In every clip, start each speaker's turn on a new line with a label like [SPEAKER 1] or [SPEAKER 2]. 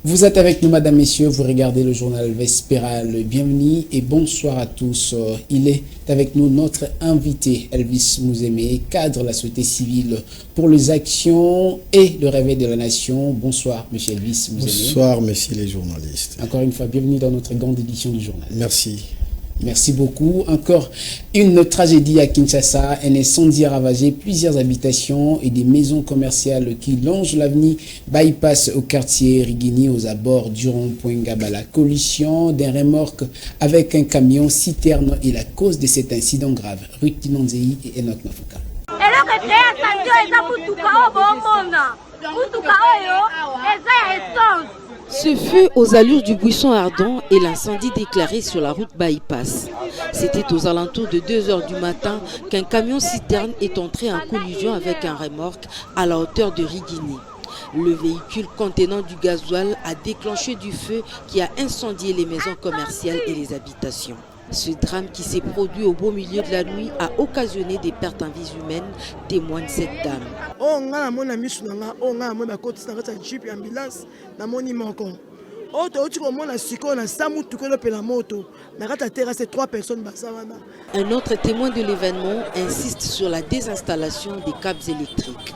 [SPEAKER 1] Vous êtes avec nous, madame, messieurs, vous regardez le journal Vespéral. Bienvenue et bonsoir à tous. Il est avec nous notre invité, Elvis Mouzémé, cadre de la société civile pour les actions et le réveil de la nation. Bonsoir, monsieur Elvis Mouzémé.
[SPEAKER 2] Bonsoir, messieurs les journalistes.
[SPEAKER 1] Encore une fois, bienvenue dans notre grande édition du journal.
[SPEAKER 2] Merci.
[SPEAKER 1] Merci beaucoup. Encore une tragédie à Kinshasa. Un incendie a ravagé plusieurs habitations et des maisons commerciales qui longent l'avenue Bypass au quartier Rigini aux abords du rond-point Ngaba. La collision d'un remorque avec un camion citerne est la cause de cet incident grave. Ruth Tinonzei et Enoch Mafuka.
[SPEAKER 3] Ce fut aux allures du buisson ardent et l'incendie déclaré sur la route Bypass. C'était aux alentours de 2 h du matin qu'un camion citerne est entré en collision avec un remorque à la hauteur de Rigini. Le véhicule contenant du gasoil a déclenché du feu qui a incendié les maisons commerciales et les habitations. Ce drame qui s'est produit au beau milieu de la nuit a occasionné des pertes en vies humaines, témoigne cette dame. Un autre témoin de l'événement insiste sur la désinstallation des câbles électriques.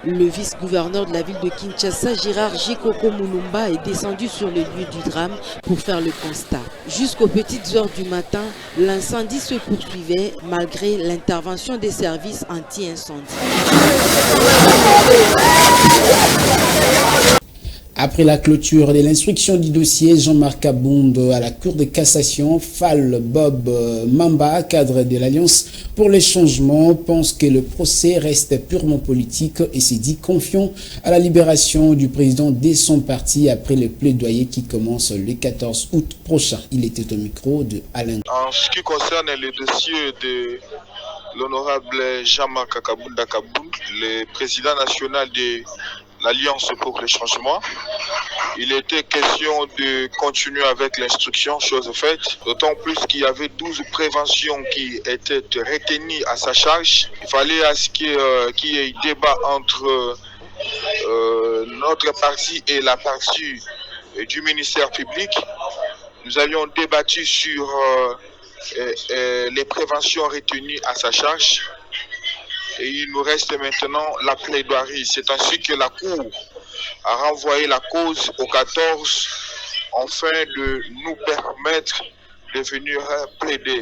[SPEAKER 3] Le vice-gouverneur de la ville de Kinshasa, Gérard Jikoko Mulumba, est descendu sur le lieu du drame pour faire le constat. Jusqu'aux petites heures du matin, l'incendie se poursuivait malgré l'intervention des services anti-incendie.
[SPEAKER 1] Après la clôture de l'instruction du dossier, Jean-Marc Kabound à la Cour de cassation, Fall Bob Mamba, cadre de l'Alliance pour les changements, pense que le procès reste purement politique et s'est dit confiant à la libération du président de son parti après le plaidoyer qui commence le 14 août prochain. Il était au micro de Alain.
[SPEAKER 4] En ce qui concerne le dossier de l'honorable Jean-Marc Kabound, le président national de l'Alliance pour les changements, il était question de continuer avec l'instruction, chose faite, d'autant plus qu'il y avait 12 préventions qui étaient retenues à sa charge. Il fallait à ce qu'il y ait débat entre notre parti et la partie du ministère public. Nous avions débattu sur les préventions retenues à sa charge. Et il nous reste maintenant la plaidoirie. C'est ainsi que la Cour a renvoyé la cause au 14 afin de nous permettre de venir plaider.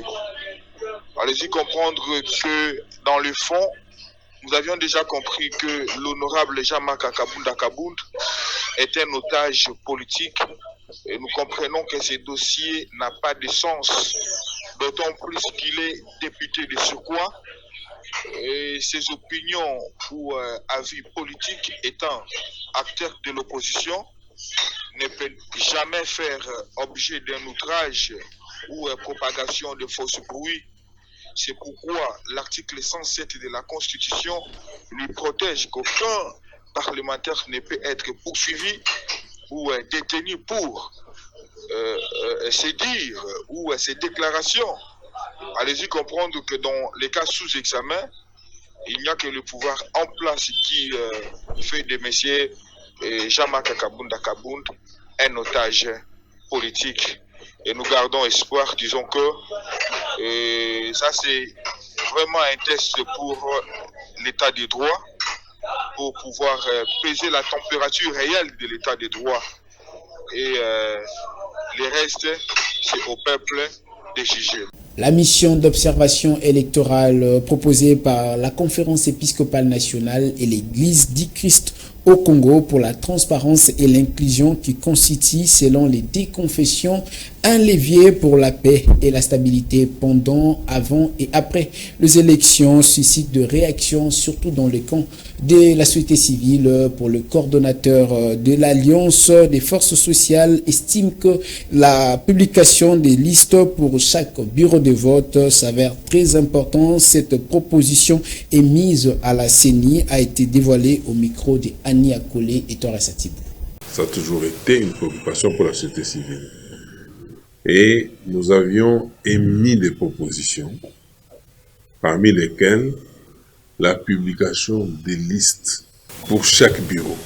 [SPEAKER 4] Allez-y comprendre que dans le fond, nous avions déjà compris que l'honorable Jean-Marc Kabound est un otage politique et nous comprenons que ce dossier n'a pas de sens, d'autant plus qu'il est député de surcroît. Et ses opinions ou avis politiques étant acteur de l'opposition ne peut jamais faire objet d'un outrage ou propagation de fausses bruits. C'est pourquoi l'article 107 de la Constitution lui protège qu'aucun parlementaire ne peut être poursuivi ou détenu pour ses dires ou ses déclarations. Allez-y comprendre que dans les cas sous examen, il n'y a que le pouvoir en place qui fait de M. Jean-Marc Kabound un otage politique. Et nous gardons espoir, disons que ça c'est vraiment un test pour l'état des droits, pour pouvoir peser la température réelle de l'état des droits. Et le reste, c'est au peuple de juger.
[SPEAKER 1] La mission d'observation électorale proposée par la Conférence épiscopale nationale et l'Église du Christ au Congo pour la transparence et l'inclusion qui constitue, selon les deux confessions, un levier pour la paix et la stabilité pendant, avant et après les élections, suscite de réactions, surtout dans le camp de la société civile. Pour le coordonnateur de l'Alliance des forces sociales, estime que la publication des listes pour chaque bureau de vote s'avère très important. Cette proposition émise à la CENI a été dévoilée au micro de Annie Akole et Torres Satibou.
[SPEAKER 5] Ça a toujours été une préoccupation pour la société civile. et nous avions émis des propositions, parmi lesquelles la publication des listes pour chaque bureau.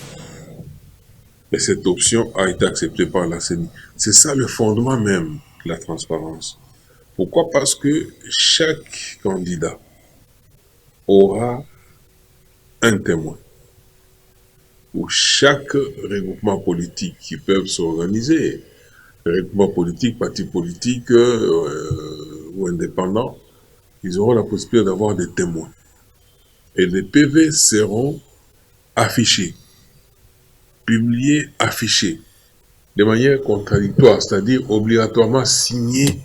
[SPEAKER 5] Et cette option a été acceptée par la CENI. C'est ça le fondement même de la transparence. Pourquoi? Parce que chaque candidat aura un témoin. Ou chaque regroupement politique qui peuvent s'organiser, regroupement politique, parti politique ou indépendant, ils auront la possibilité d'avoir des témoins. Et les PV seront affichés, publiés, affichés, de manière contradictoire, c'est-à-dire obligatoirement signés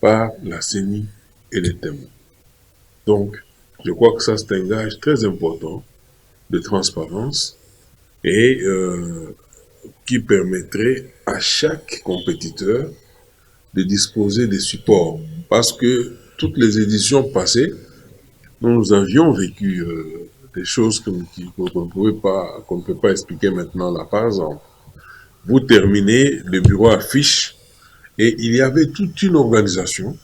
[SPEAKER 5] par la CENI et les témoins. Donc, je crois que ça, c'est un gage très important de transparence et qui permettrait à chaque compétiteur de disposer des supports. Parce que toutes les éditions passées, nous avions vécu des choses qu'on ne peut pas expliquer maintenant là. Par exemple, vous terminez, le bureau affiche, et il y avait toute une organisation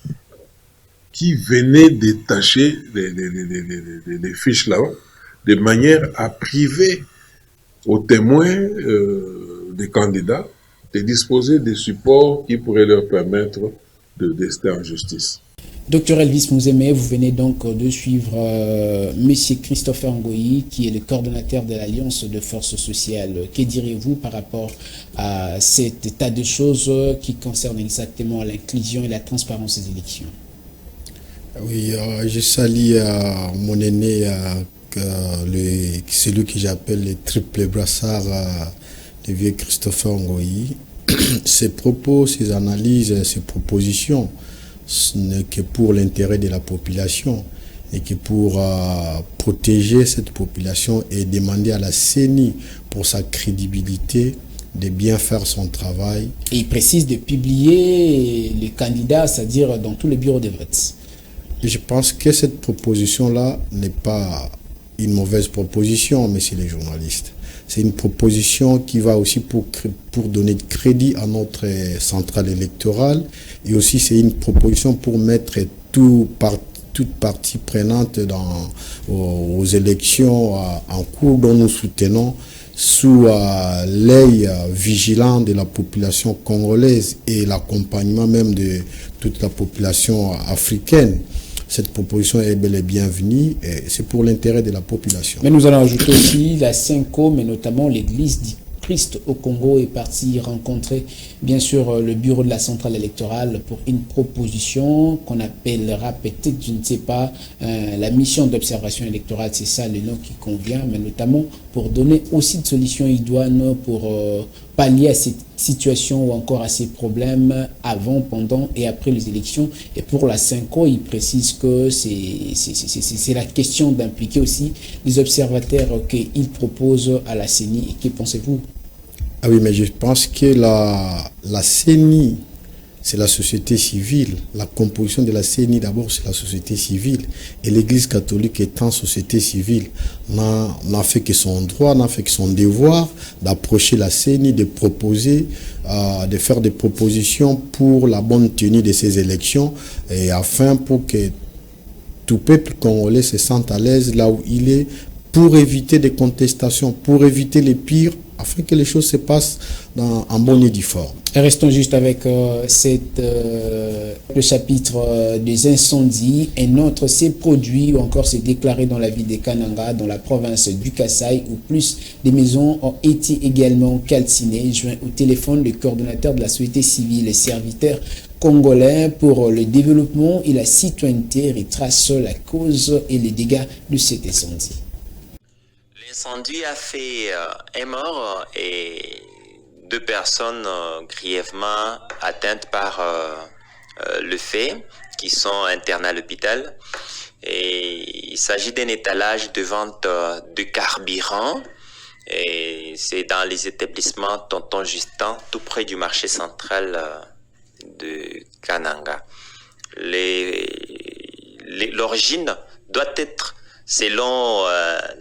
[SPEAKER 5] qui venait détacher les fiches là-bas, de manière à priver aux témoins des candidats de disposer des supports qui pourraient leur permettre de rester en justice.
[SPEAKER 1] Docteur Elvis Mouzeme, vous venez donc de suivre Monsieur Christopher Ngoyi, qui est le coordonnateur de l'Alliance de forces sociales. Que direz-vous par rapport à cet état de choses qui concerne exactement l'inclusion et la transparence des élections?
[SPEAKER 2] Oui, je salue mon aîné, celui que j'appelle le triple brassard, le vieux Christopher Ngoyi. Ses propos, ses analyses, ses propositions, ce n'est que pour l'intérêt de la population et que pour protéger cette population et demander à la CENI, pour sa crédibilité, de bien faire son travail.
[SPEAKER 1] Et il précise de publier les candidats, c'est-à-dire dans tous les bureaux de vote.
[SPEAKER 2] Je pense que cette proposition-là n'est pas une mauvaise proposition, messieurs les journalistes. C'est une proposition qui va aussi pour donner de crédit à notre centrale électorale, et aussi c'est une proposition pour mettre toute partie prenante aux élections en cours dont nous soutenons sous l'œil vigilant de la population congolaise et l'accompagnement même de toute la population africaine. Cette proposition est bel et bienvenue et c'est pour l'intérêt de la population.
[SPEAKER 1] Mais nous allons ajouter aussi la Cinco, mais notamment l'église du Christ au Congo est partie rencontrer bien sûr le bureau de la centrale électorale pour une proposition qu'on appellera peut-être, je ne sais pas, la mission d'observation électorale, c'est ça le nom qui convient, mais notamment pour donner aussi de solutions idoines pour pallier à cette situation ou encore à ces problèmes avant, pendant et après les élections. Et pour la Cinco, il précise que c'est la question d'impliquer aussi les observateurs qu'il propose à la CENI. Et que pensez-vous?
[SPEAKER 2] Ah oui, mais je pense que la CENI, c'est la société civile. La composition de la CENI, d'abord, c'est la société civile. Et l'Église catholique étant société civile, n'a fait que son droit, n'a fait que son devoir d'approcher la CENI, de proposer, de faire des propositions pour la bonne tenue de ces élections, et afin pour que tout peuple congolais se sente à l'aise là où il est, pour éviter des contestations, pour éviter les pires, afin que les choses se passent en bonne et due forme.
[SPEAKER 1] Restons juste avec le chapitre des incendies. Un autre s'est produit ou encore s'est déclaré dans la ville de Kananga, dans la province du Kasaï, où plus des maisons ont été également calcinées. Joint au téléphone le coordonnateur de la société civile et serviteur congolais pour le développement et la citoyenneté retrace la cause et les dégâts de cet incendie.
[SPEAKER 6] L'incendie a fait un mort et 2 personnes grièvement atteintes par le feu qui sont internées à l'hôpital. Et il s'agit d'un étalage de vente de carburant. Et c'est dans les établissements Tonton Justin, tout près du marché central de Kananga. L'origine doit être, selon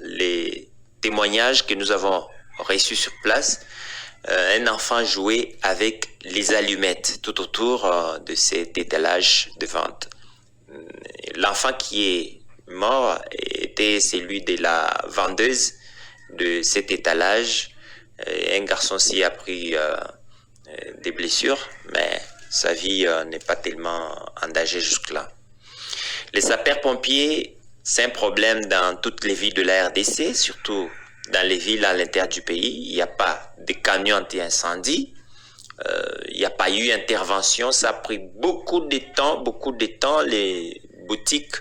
[SPEAKER 6] les témoignages que nous avons reçus sur place, un enfant jouait avec les allumettes tout autour de cet étalage de vente. L'enfant qui est mort était celui de la vendeuse de cet étalage. Un garçon s'y a pris des blessures, mais sa vie n'est pas tellement en danger jusque-là. Les sapeurs-pompiers, c'est un problème dans toutes les villes de la RDC, surtout dans les villes à l'intérieur du pays. Il n'y a pas de camions anti-incendie. Il n'y a pas eu intervention. Ça a pris beaucoup de temps. Les boutiques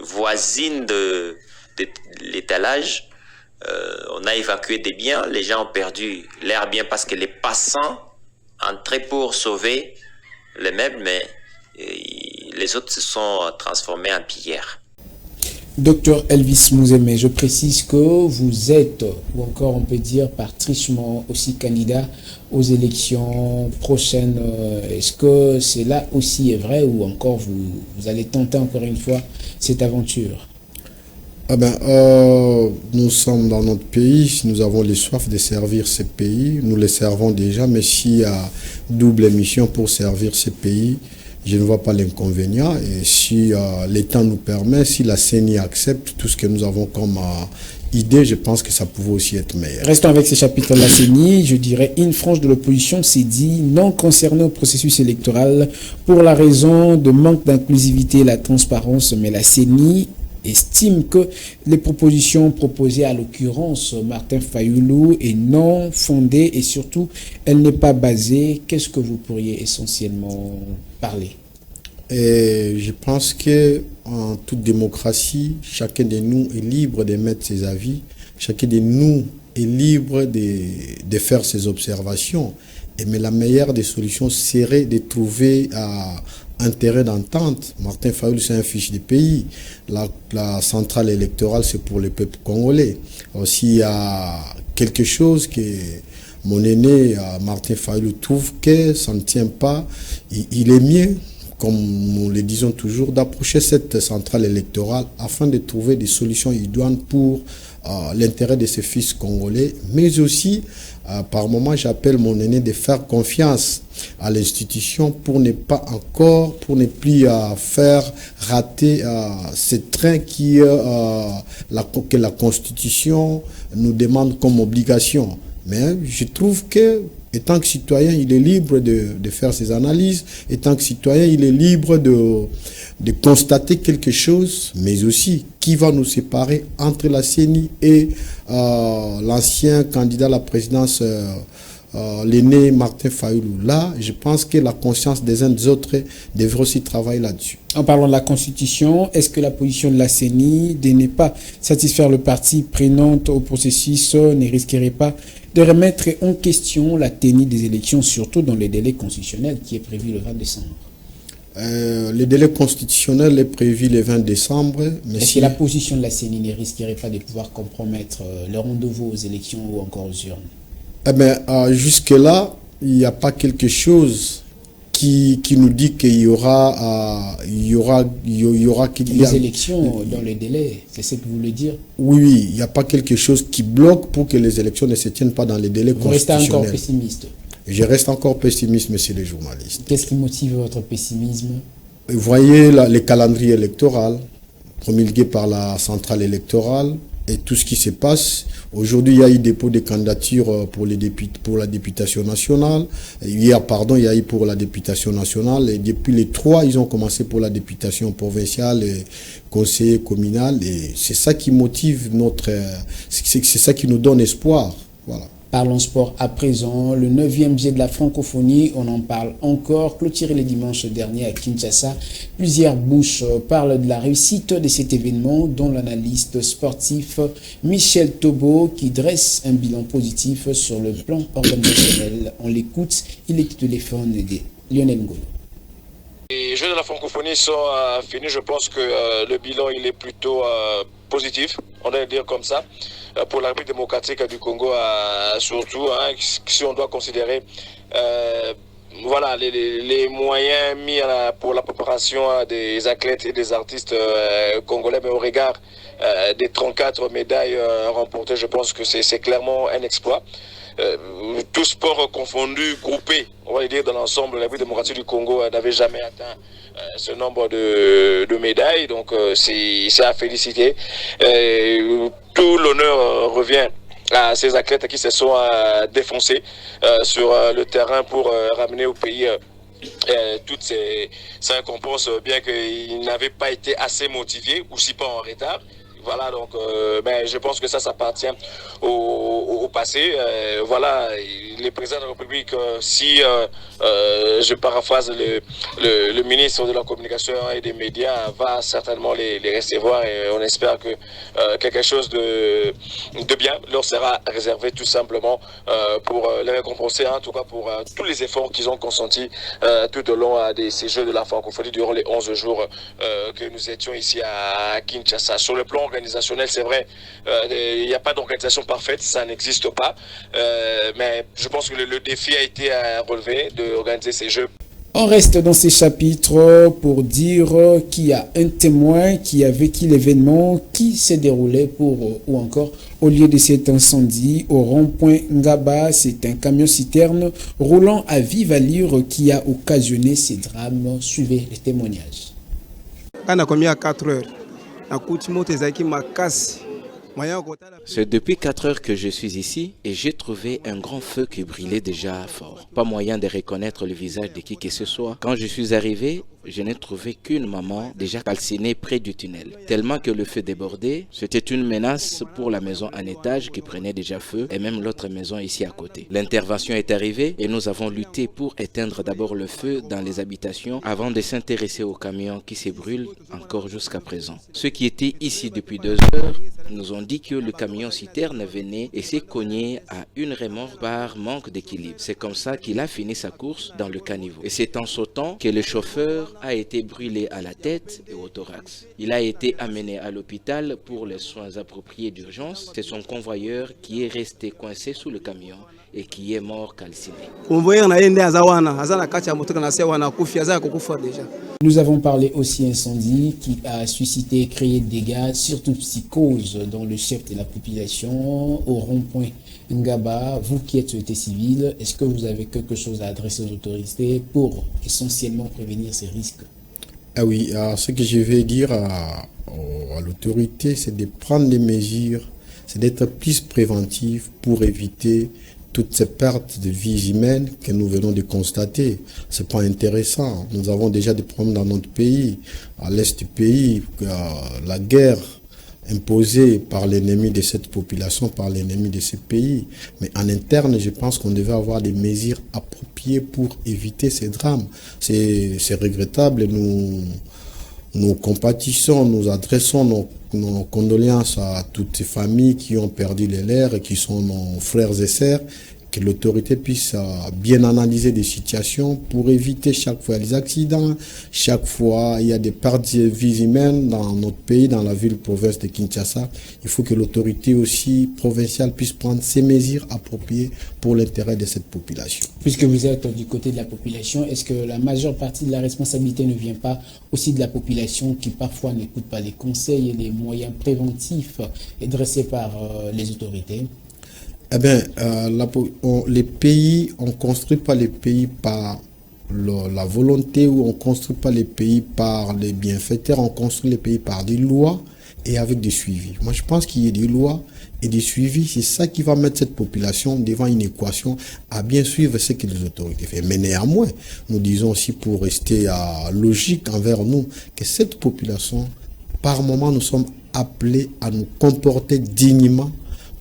[SPEAKER 6] voisines de l'étalage, on a évacué des biens. Les gens ont perdu leurs biens parce que les passants entraient pour sauver les meubles, mais les autres se sont transformés en pierre.
[SPEAKER 1] Docteur Elvis Mouzeme, je précise que vous êtes, ou encore on peut dire par trichement, aussi candidat aux élections prochaines. Est-ce que cela aussi est vrai ou encore vous allez tenter encore une fois cette aventure?
[SPEAKER 2] Nous sommes dans notre pays, si nous avons les soif de servir ces pays, nous les servons déjà, mais s'il y a double mission pour servir ces pays, je ne vois pas l'inconvénient. Et si l'État nous permet, si la CENI accepte tout ce que nous avons comme idée, je pense que ça pouvait aussi être meilleur.
[SPEAKER 1] Restons avec ce chapitre de la CENI. Je dirais une frange de l'opposition s'est dit non concernée au processus électoral pour la raison de manque d'inclusivité et la transparence, mais la CENI estime que les propositions proposées, à l'occurrence Martin Fayoulou, est non fondée et surtout elle n'est pas basée. Qu'est-ce que vous pourriez essentiellement parler?
[SPEAKER 2] Et je pense que en toute démocratie, chacun de nous est libre de mettre ses avis, chacun de nous est libre de faire ses observations. Mais la meilleure des solutions serait de trouver un terrain d'entente. Martin Fayoulou, c'est un fiche de pays. La centrale électorale, c'est pour le peuple congolais. S'il y a quelque chose que mon aîné Martin Fayoulou trouve que ça ne tient pas, il est mieux, comme nous le disons toujours, d'approcher cette centrale électorale afin de trouver des solutions idoines pour l'intérêt de ces fils congolais, mais aussi par moment j'appelle mon aîné de faire confiance à l'institution pour ne plus faire rater ce train que la Constitution nous demande comme obligation. Mais je trouve que étant que citoyen, il est libre de faire ses analyses. Étant que citoyen, il est libre de constater quelque chose, mais aussi qui va nous séparer entre la CENI et l'ancien candidat à la présidence, l'aîné Martin Fayoulou. Là, je pense que la conscience des uns des autres devrait aussi travailler là-dessus.
[SPEAKER 1] En parlant de la Constitution, est-ce que la position de la CENI de ne pas satisfaire le parti prenant au processus ne risquerait pas de remettre en question la tenue des élections, surtout dans le délai constitutionnel qui est prévu le 20 décembre?
[SPEAKER 2] Le délai constitutionnel est prévu le 20 décembre.
[SPEAKER 1] Est-ce que la position de la CENI ne risquerait pas de pouvoir compromettre le rendez-vous aux élections ou encore aux urnes?
[SPEAKER 2] Jusque-là, il n'y a pas quelque chose qui nous dit qu'il y aura
[SPEAKER 1] des élections dans les délais, c'est ce que vous voulez dire?
[SPEAKER 2] Oui, il n'y a pas quelque chose qui bloque pour que les élections ne se tiennent pas dans les délais constitutionnels.
[SPEAKER 1] Vous restez encore pessimiste?
[SPEAKER 2] Je reste encore pessimiste, monsieur le journaliste.
[SPEAKER 1] Qu'est-ce qui motive votre pessimisme?
[SPEAKER 2] Vous voyez les calendriers électoraux promulgués par la centrale électorale et tout ce qui se passe. Aujourd'hui, il y a eu dépôt de candidature pour la députation nationale. Hier, il y a eu pour la députation nationale. Et depuis les 3, ils ont commencé pour la députation provinciale et conseiller communal. Et c'est ça qui motive c'est ça qui nous donne espoir. Voilà.
[SPEAKER 1] Parlons sport à présent. Le 9e jet de la francophonie, on en parle encore. Clôturé le dimanche dernier à Kinshasa, plusieurs bouches parlent de la réussite de cet événement, dont l'analyste sportif Michel Tobo qui dresse un bilan positif sur le plan organisationnel. On l'écoute, il est au téléphone de Lionel Ngolo.
[SPEAKER 7] Les Jeux de la francophonie sont finis. Je pense que le bilan il est plutôt positif, on doit le dire comme ça. Pour la République démocratique du Congo, surtout, si on doit considérer les moyens mis pour la préparation des athlètes et des artistes congolais, mais au regard des 34 médailles remportées, je pense que c'est clairement un exploit. Tout sports confondus, groupés, on va dire dans l'ensemble, la République démocratique du Congo n'avait jamais atteint ce nombre de médailles, donc c'est à féliciter. Tout l'honneur revient à ces athlètes qui se sont défoncés sur le terrain pour ramener au pays toutes ces récompenses, bien qu'ils n'avaient pas été assez motivés ou si pas en retard. Voilà, donc je pense que ça appartient au passé. Voilà, les présidents de la République, si je paraphrase le ministre de la Communication et des Médias, va certainement les recevoir et on espère que quelque chose de bien leur sera réservé tout simplement pour les récompenser, en tout cas pour tous les efforts qu'ils ont consentis tout au long de ces Jeux de la francophonie durant les 11 jours que nous étions ici à Kinshasa. Sur le plan organisationnel, c'est vrai, il n'y a pas d'organisation parfaite, ça n'existe pas, mais je pense que le défi a été relevé d'organiser ces Jeux.
[SPEAKER 1] On reste dans ces chapitres pour dire qu'il y a un témoin qui a vécu l'événement qui s'est déroulé ou encore au lieu de cet incendie au rond-point Ngaba. C'est un camion-citerne roulant à vive allure qui a occasionné ces drames. Suivez les témoignages.
[SPEAKER 8] Quand on a commis à 4 heures,
[SPEAKER 9] c'est depuis 4 heures que je suis ici et j'ai trouvé un grand feu qui brûlait déjà fort. Pas moyen de reconnaître le visage de qui que ce soit. Quand je suis arrivé, je n'ai trouvé qu'une maman déjà calcinée près du tunnel. Tellement que le feu débordait, c'était une menace pour la maison en étage qui prenait déjà feu et même l'autre maison ici à côté. L'intervention est arrivée et nous avons lutté pour éteindre d'abord le feu dans les habitations avant de s'intéresser au camion qui se brûle encore jusqu'à présent. Ceux qui étaient ici depuis 2 heures nous ont dit que le camion citerne venait et s'est cogné à une remorque par manque d'équilibre. C'est comme ça qu'il a fini sa course dans le caniveau. Et c'est en sautant que le chauffeur a été brûlé à la tête et au thorax. Il a été amené à l'hôpital pour les soins appropriés d'urgence. C'est son convoyeur qui est resté coincé sous le camion et qui est mort calciné.
[SPEAKER 1] Nous avons parlé aussi incendie qui a suscité et créé des dégâts, surtout psychose dans le chef de la population au rond-point Ngaba. Vous qui êtes société civile, est-ce que vous avez quelque chose à adresser aux autorités pour essentiellement prévenir ces risques?
[SPEAKER 2] Ah oui, ce que je vais dire à l'autorité, c'est de prendre des mesures, c'est d'être plus préventif pour éviter toutes ces pertes de vies humaines que nous venons de constater. C'est pas intéressant. Nous avons déjà des problèmes dans notre pays, à l'est du pays, la guerre imposée par l'ennemi de cette population, par l'ennemi de ce pays. Mais en interne, je pense qu'on devait avoir des mesures appropriées pour éviter ces drames. C'est regrettable et nous compatissons, nous adressons nos condoléances à toutes ces familles qui ont perdu les leurs et qui sont nos frères et sœurs, que l'autorité puisse bien analyser des situations pour éviter chaque fois les accidents. Chaque fois, il y a des pertes de vies humaines dans notre pays, dans la ville-province de Kinshasa. Il faut que l'autorité aussi provinciale puisse prendre ces mesures appropriées pour l'intérêt de cette population.
[SPEAKER 1] Puisque vous êtes du côté de la population, est-ce que la majeure partie de la responsabilité ne vient pas aussi de la population qui parfois n'écoute pas les conseils et les moyens préventifs dressés par les autorités?
[SPEAKER 2] Eh bien, les pays, on ne construit pas les pays par la volonté ou on ne construit pas les pays par les bienfaiteurs, on construit les pays par des lois et avec des suivis. Moi, je pense qu'il y ait des lois et des suivis, c'est ça qui va mettre cette population devant une équation à bien suivre ce que les autorités font. Mais néanmoins, nous disons aussi pour rester logique envers nous, que cette population, par moment, nous sommes appelés à nous comporter dignement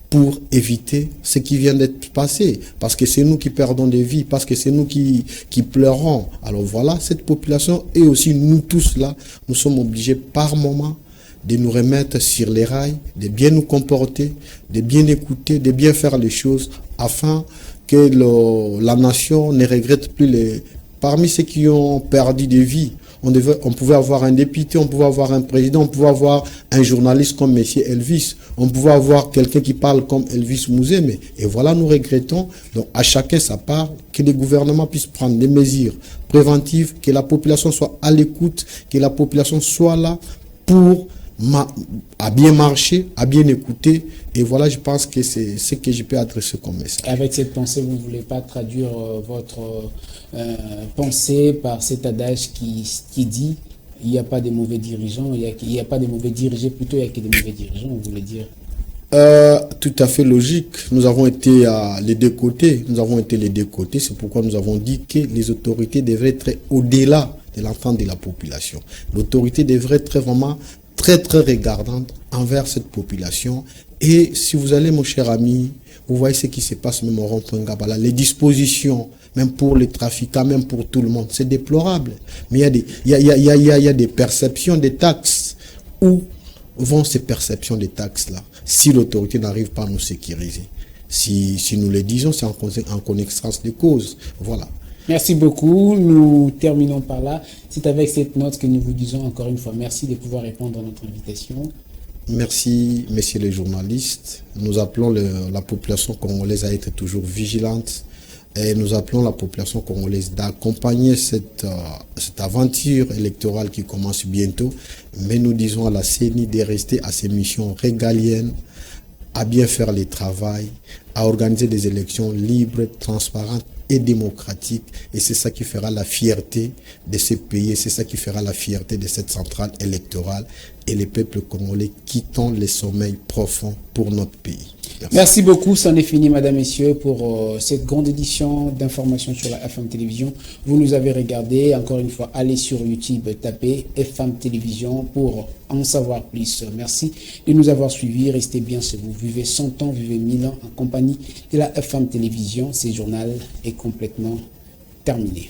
[SPEAKER 2] pour éviter ce qui vient d'être passé. Parce que c'est nous qui perdons des vies, parce que c'est nous qui pleurons. Alors voilà, cette population et aussi nous tous là, nous sommes obligés par moment de nous remettre sur les rails, de bien nous comporter, de bien écouter, de bien faire les choses afin que la nation ne regrette plus parmi ceux qui ont perdu des vies. On pouvait avoir un député, on pouvait avoir un président, on pouvait avoir un journaliste comme M. Elvis, on pouvait avoir quelqu'un qui parle comme Elvis Mouzeme. Et voilà, nous regrettons. Donc, à chacun sa part, que les gouvernements puissent prendre des mesures préventives, que la population soit à l'écoute, que la population soit là pour a bien marché, a bien écouté. Et voilà, je pense que c'est ce que je peux adresser comme message.
[SPEAKER 1] Avec cette pensée, vous ne voulez pas traduire votre pensée par cet adage qui dit il n'y a pas de mauvais dirigeants, il n'y a pas de mauvais dirigés, plutôt il n'y a que des mauvais dirigeants, vous voulez dire?
[SPEAKER 2] Tout à fait logique. Nous avons été les deux côtés. Nous avons été les deux côtés. C'est pourquoi nous avons dit que les autorités devraient être au-delà de l'entente de la population. L'autorité devrait être vraiment très regardante envers cette population. Et si vous allez, mon cher ami, vous voyez ce qui se passe même au rond-point Ngabala, les dispositions, même pour les trafiquants, même pour tout le monde, c'est déplorable. Mais il y a des perceptions des taxes. Où vont ces perceptions des taxes-là si l'autorité n'arrive pas à nous sécuriser? Si nous le disons, c'est en connaissance de cause. Voilà.
[SPEAKER 1] Merci beaucoup. Nous terminons par là. C'est avec cette note que nous vous disons encore une fois merci de pouvoir répondre à notre invitation.
[SPEAKER 2] Merci, messieurs les journalistes. Nous appelons la population congolaise à être toujours vigilante et nous appelons la population congolaise d'accompagner cette aventure électorale qui commence bientôt. Mais nous disons à la CENI de rester à ses missions régaliennes, à bien faire le travail, à organiser des élections libres, transparentes et démocratiques. Et c'est ça qui fera la fierté de ce pays, c'est ça qui fera la fierté de cette centrale électorale et les peuples congolais quittant le sommeil profond pour notre pays.
[SPEAKER 1] Merci beaucoup, c'en est fini, mesdames, messieurs, pour cette grande édition d'informations sur la FM Télévision. Vous nous avez regardé, encore une fois, allez sur YouTube, tapez FM Télévision pour en savoir plus. Merci de nous avoir suivis, restez bien chez vous. Vivez 100 ans, vivez 1000 ans en compagnie de la FM Télévision. Ce journal est complètement terminé.